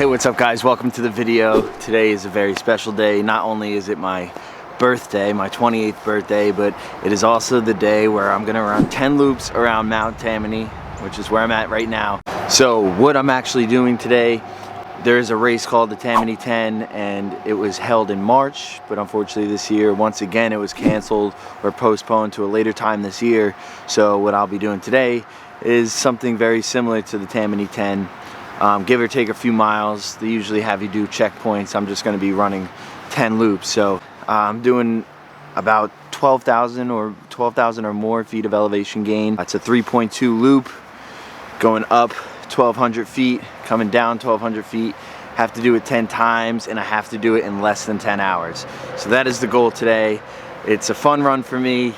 Hey, what's up guys? Welcome to the video. Today is a very special day. Not only is it my birthday, my 28th birthday, but it is also the day where I'm gonna run 10 loops around Mount Tammany, which is where I'm at right now. So what I'm actually doing today, there is a race called the Tammany 10 and it was held in March, but unfortunately this year, once again, it was canceled or postponed to a later time this year. So what I'll be doing today is something very similar to the Tammany 10. Give or take a few miles. They usually have you do checkpoints. I'm just going to be running 10 loops. So I'm doing about 12,000 or more feet of elevation gain. That's a 3.2 loop, going up 1,200 feet, coming down 1,200 feet. Have to do it 10 times, and I have to do it in less than 10 hours. So that is the goal today. It's a fun run for me.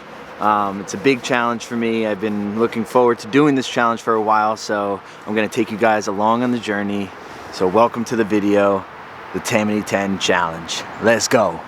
It's a big challenge for me. I've been looking forward to doing this challenge for a while, so I'm gonna take you guys along on the journey. So welcome to the video, the Tammany 10 challenge. Let's go.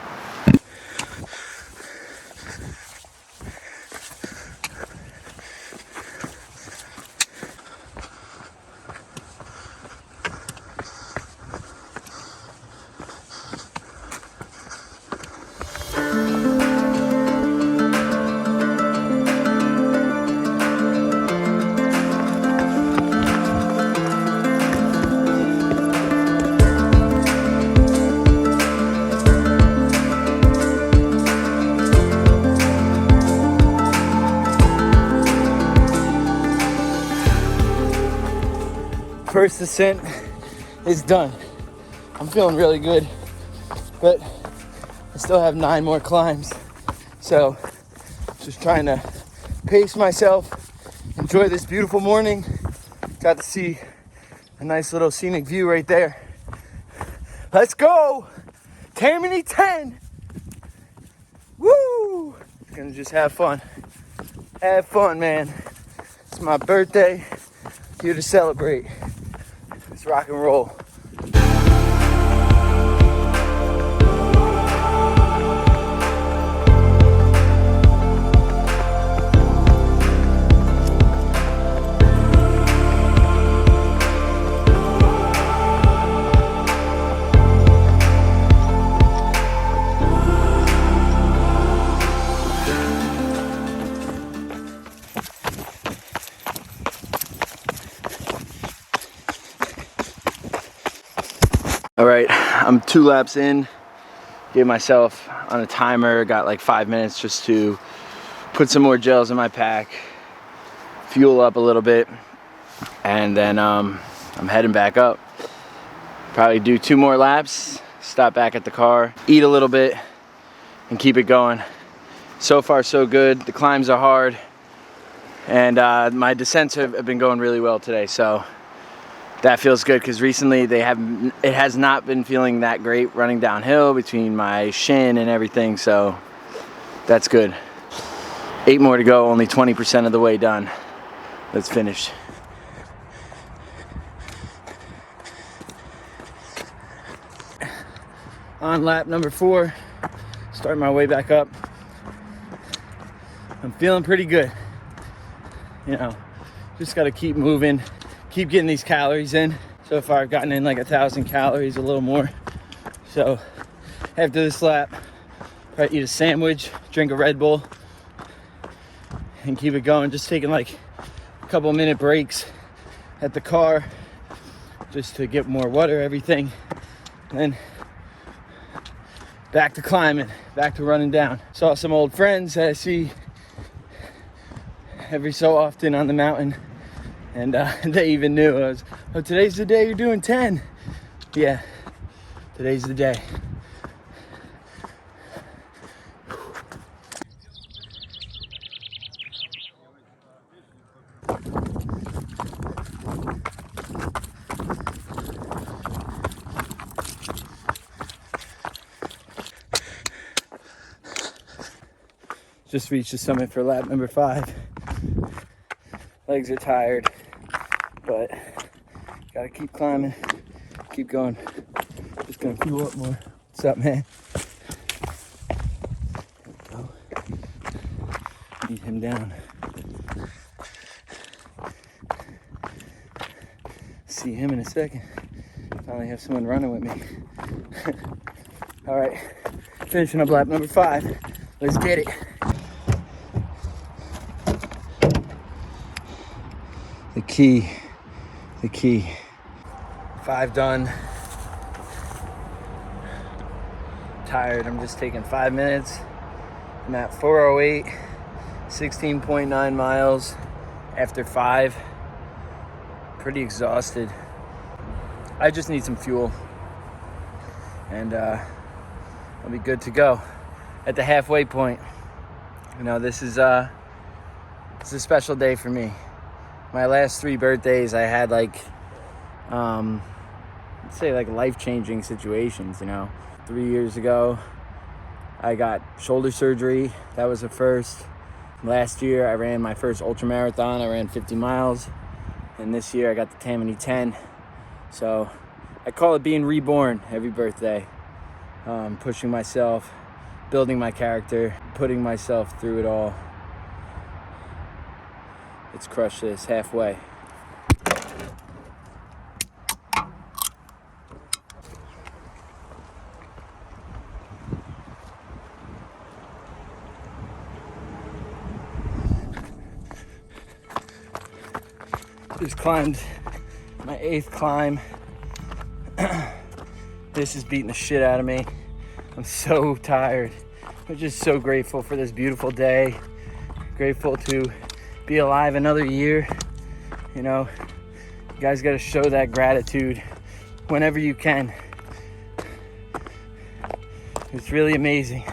First ascent is done. I'm feeling really good, but I still have 9 more climbs. So just trying to pace myself, enjoy this beautiful morning. Got to see a nice little scenic view right there. Let's go! Tammany 10! Woo! Gonna just have fun. Have fun, man. It's my birthday. Here to celebrate. Let's rock and roll. All right, I'm 2 laps in. Gave myself on a timer, got like 5 minutes just to put some more gels in my pack, fuel up a little bit, and then I'm heading back up. Probably do 2 more laps, stop back at the car, eat a little bit, and keep it going. So far so good. The climbs are hard, and my descents have been going really well today, so that feels good, because recently it has not been feeling that great running downhill between my shin and everything, so that's good. 8 more to go, only 20% of the way done. Let's finish. On lap number 4, starting my way back up. I'm feeling pretty good. You know, just gotta keep moving. Keep getting these calories in. So far I've gotten in like 1,000 calories, a little more. So after this lap, probably eat a sandwich, drink a Red Bull, and keep it going. Just taking like a couple minute breaks at the car just to get more water, everything. And then back to climbing, back to running down. Saw some old friends that I see every so often on the mountain. And they even knew. I was, oh, today's the day you're doing 10. Yeah, today's the day. Just reached the summit for lap number 5. Legs are tired, but gotta keep climbing, keep going. Just gonna fuel up more. What's up, man? There we go. Beat him down. See him in a second. Finally have someone running with me. All right, finishing up lap number 5. Let's get it. The key. 5 done. Tired, I'm just taking 5 minutes. I'm at 4:08, 16.9 miles after 5. Pretty exhausted. I just need some fuel, and I'll be good to go at the halfway point. You know, this is it's a special day for me. My last 3 birthdays, I had like, let's say like life-changing situations, you know. 3 years ago, I got shoulder surgery. That was a first. Last year, I ran my first ultramarathon. I ran 50 miles. And this year, I got the Tammany 10. So I call it being reborn every birthday. Pushing myself, building my character, putting myself through it all. Let's crush this halfway. Just climbed my 8th climb. This is beating the shit out of me. I'm so tired. I'm just so grateful for this beautiful day. Grateful to be alive another year. You know, you guys gotta show that gratitude whenever you can. It's really amazing.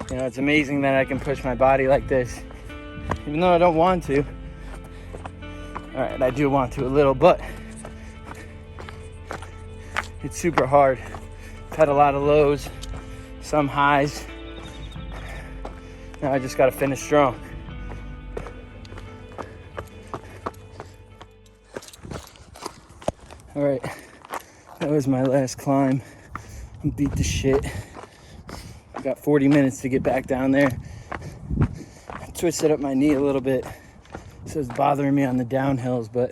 You know, it's amazing that I can push my body like this, even though I don't want to. All right, I do want to a little, but it's super hard. I've had a lot of lows, some highs. Now I just gotta finish strong. All right, that was my last climb. I'm beat to shit. I got 40 minutes to get back down there. I twisted up my knee a little bit, so it's bothering me on the downhills, but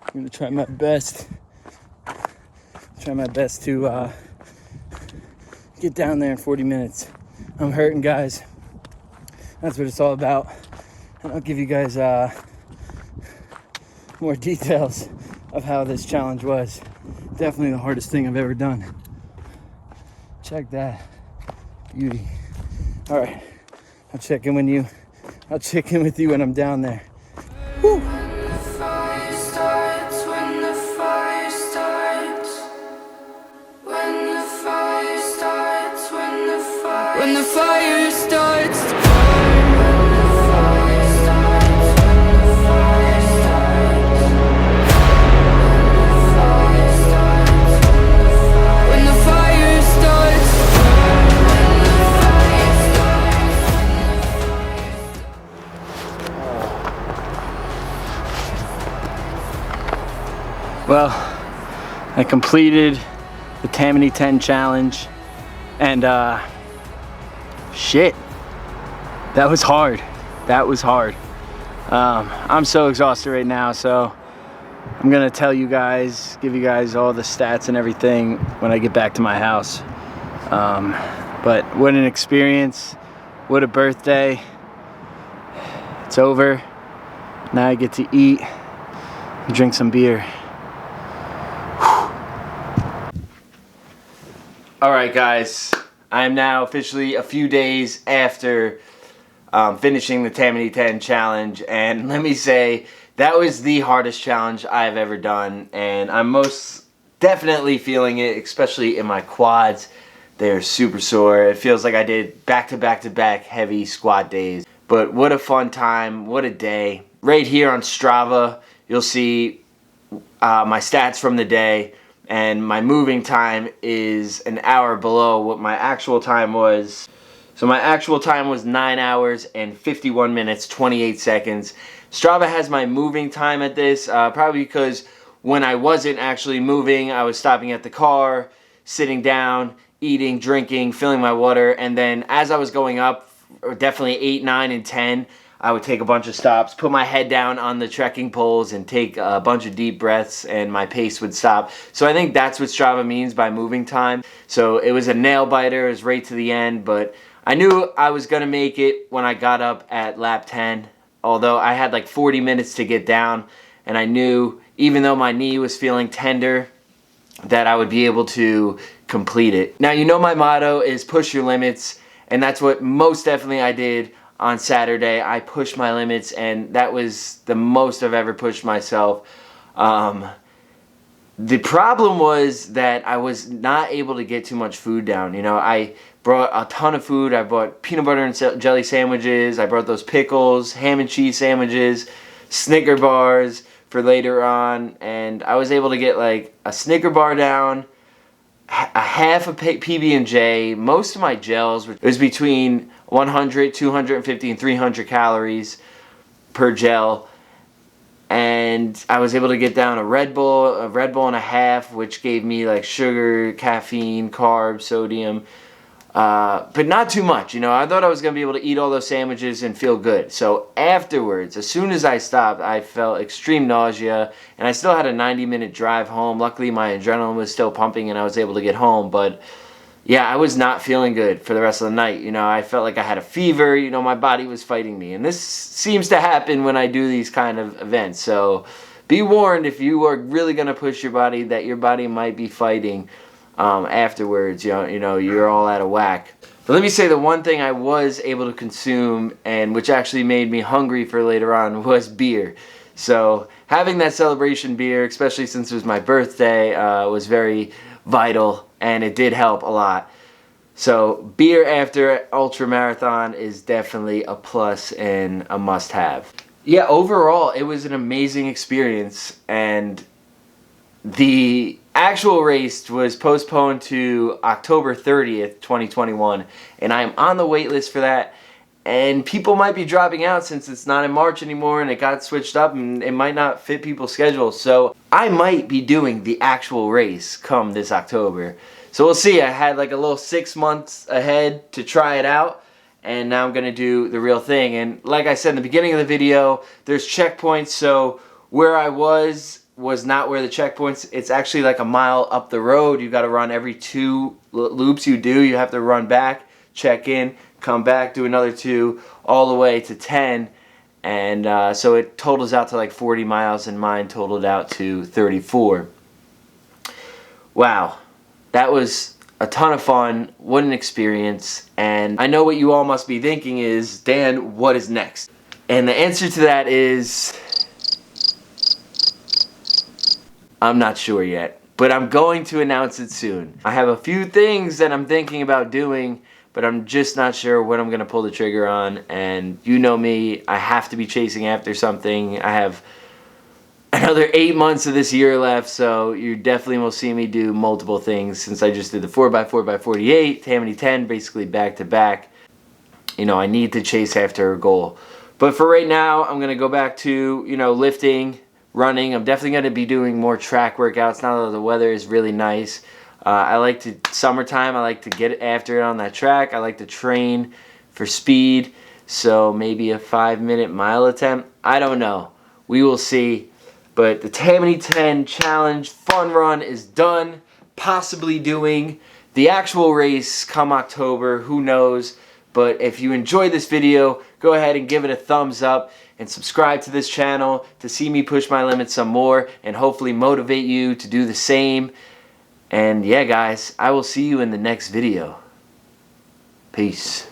I'm gonna try my best. To get down there in 40 minutes. I'm hurting, guys. That's what it's all about. And I'll give you guys more details of how this challenge was. Definitely the hardest thing I've ever done. Check that beauty. All right, I'll check in with you when I'm down there. Woo. When the fire starts to Well, I completed the Tammany 10 challenge, and shit, that was hard. I'm so exhausted right now, so I'm gonna give you guys all the stats and everything when I get back to my house. But what an experience, what a birthday. It's over. Now I get to eat and drink some beer. All right, guys, I am now officially a few days after finishing the Tammany 10 challenge, and let me say, that was the hardest challenge I've ever done, and I'm most definitely feeling it, especially in my quads. They're super sore. It feels like I did back-to-back heavy squat days. But what a fun time, what a day. Right here on Strava, you'll see my stats from the day, and my moving time is an hour below what my actual time was. So my actual time was 9 hours and 51 minutes, 28 seconds. Strava has my moving time at this, probably because when I wasn't actually moving, I was stopping at the car, sitting down, eating, drinking, filling my water, and then as I was going up, definitely 8, 9, and 10, I would take a bunch of stops, put my head down on the trekking poles and take a bunch of deep breaths, and my pace would stop. So I think that's what Strava means by moving time. So it was a nail biter, it was right to the end, but I knew I was gonna make it when I got up at lap 10, although I had like 40 minutes to get down, and I knew even though my knee was feeling tender, that I would be able to complete it. Now, you know my motto is push your limits, and that's what most definitely I did on Saturday. I pushed my limits, and that was the most I've ever pushed myself. The problem was that I was not able to get too much food down. You know, I brought a ton of food. I bought peanut butter and jelly sandwiches. I brought those pickles, ham and cheese sandwiches, Snicker bars for later on, and I was able to get like a Snicker bar down, a half a PB&J, most of my gels, it was between 100, 250, and 300 calories per gel, and I was able to get down a Red Bull and a half, which gave me like sugar, caffeine, carbs, sodium, but not too much. You know, I thought I was going to be able to eat all those sandwiches and feel good. So afterwards, as soon as I stopped, I felt extreme nausea, and I still had a 90-minute drive home. Luckily, my adrenaline was still pumping and I was able to get home, but yeah, I was not feeling good for the rest of the night. You know, I felt like I had a fever. You know, my body was fighting me, and this seems to happen when I do these kind of events. So be warned, if you are really going to push your body, that your body might be fighting afterwards. You know, you're all out of whack. But let me say, the one thing I was able to consume, and which actually made me hungry for later on, was beer. So having that celebration beer, especially since it was my birthday, was very vital, and it did help a lot. So beer after Ultramarathon is definitely a plus and a must-have. Yeah, overall, it was an amazing experience, and the actual race was postponed to October 30th, 2021, and I'm on the wait list for that. And people might be dropping out since it's not in March anymore and it got switched up and it might not fit people's schedules. So I might be doing the actual race come this October. So we'll see. I had like a little 6 months ahead to try it out, and now I'm going to do the real thing. And like I said in the beginning of the video, there's checkpoints. So where I was not where the checkpoints. It's actually like a mile up the road. You got to run every 2 loops you do. You have to run back, check in, come back, do another 2, all the way to 10. And so it totals out to like 40 miles, and mine totaled out to 34. Wow, that was a ton of fun. What an experience. And I know what you all must be thinking is, Dan, what is next? And the answer to that is, I'm not sure yet, but I'm going to announce it soon. I have a few things that I'm thinking about doing, but I'm just not sure what I'm going to pull the trigger on. And you know me, I have to be chasing after something. I have another 8 months of this year left, so you definitely will see me do multiple things, since I just did the 4x4x48, Tammany 10, basically back to back. You know, I need to chase after a goal. But for right now, I'm going to go back to, you know, lifting, running. I'm definitely going to be doing more track workouts now that the weather is really nice. Summertime, I like to get after it on that track. I like to train for speed, so maybe a 5-minute mile attempt. I don't know. We will see. But the Tammany 10 challenge fun run is done. Possibly doing the actual race come October. Who knows? But if you enjoyed this video, go ahead and give it a thumbs up and subscribe to this channel to see me push my limits some more and hopefully motivate you to do the same. And yeah, guys, I will see you in the next video. Peace.